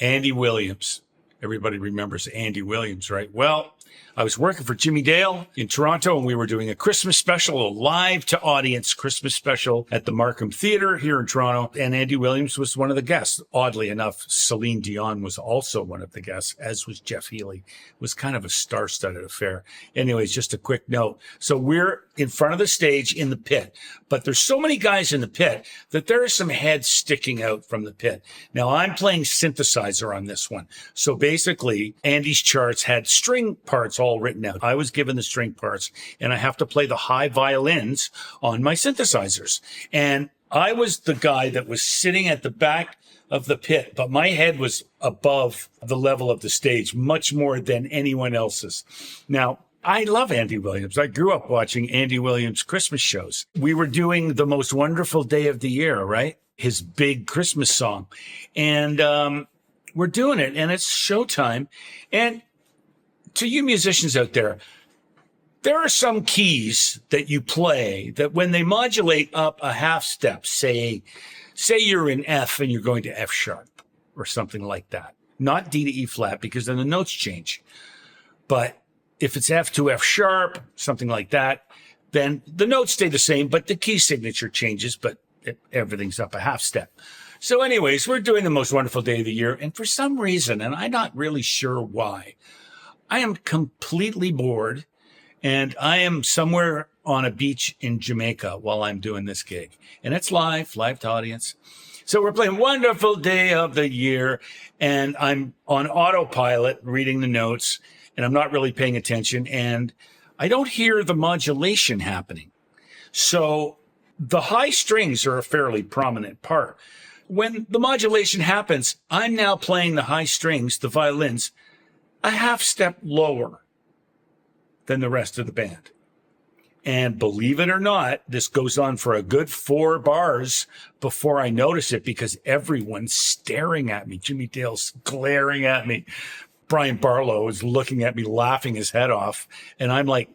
Andy Williams. Everybody remembers Andy Williams, right? Well, I was working for Jimmy Dale in Toronto, and we were doing a Christmas special, a live-to-audience Christmas special at the Markham Theatre here in Toronto, and Andy Williams was one of the guests. Oddly enough, Celine Dion was also one of the guests, as was Jeff Healey. It was kind of a star-studded affair. Anyways, just a quick note. So we're in front of the stage in the pit, but there's so many guys in the pit that there are some heads sticking out from the pit. Now, I'm playing synthesizer on this one. So basically, Andy's charts had string parts all written out. I was given the string parts, and I have to play the high violins on my synthesizers. And I was the guy that was sitting at the back of the pit, but my head was above the level of the stage, much more than anyone else's. Now, I love Andy Williams. I grew up watching Andy Williams Christmas shows. We were doing The Most Wonderful Day of the Year, right? His big Christmas song. And we're doing it, and it's showtime. And to you musicians out there, there are some keys that you play that when they modulate up a half step, say you're in F and you're going to F sharp or something like that. Not D to E flat, because then the notes change. But if it's F to F sharp, something like that, then the notes stay the same, but the key signature changes, but everything's up a half step. So anyways, we're doing The Most Wonderful Day of the Year. And for some reason, and I'm not really sure why, I am completely bored, and I am somewhere on a beach in Jamaica while I'm doing this gig. And it's live to audience. So we're playing Wonderful Day of the Year, and I'm on autopilot reading the notes, and I'm not really paying attention, and I don't hear the modulation happening. So the high strings are a fairly prominent part. When the modulation happens, I'm now playing the high strings, the violins, a half step lower than the rest of the band. And believe it or not, this goes on for a good 4 bars before I notice it, because everyone's staring at me. Jimmy Dale's glaring at me. Brian Barlow is looking at me, laughing his head off. And I'm like,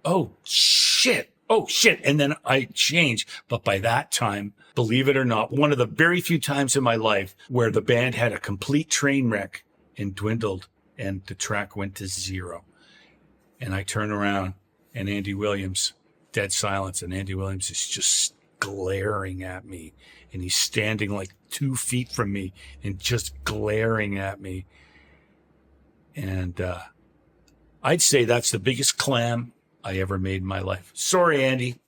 oh, shit. Oh, shit. And then I change. But by that time, believe it or not, one of the very few times in my life where the band had a complete train wreck and dwindled and the track went to 0. And I turn around and Andy Williams, dead silence. And Andy Williams is just glaring at me. And he's standing like 2 feet from me and just glaring at me. And I'd say that's the biggest clam I ever made in my life. Sorry, Andy.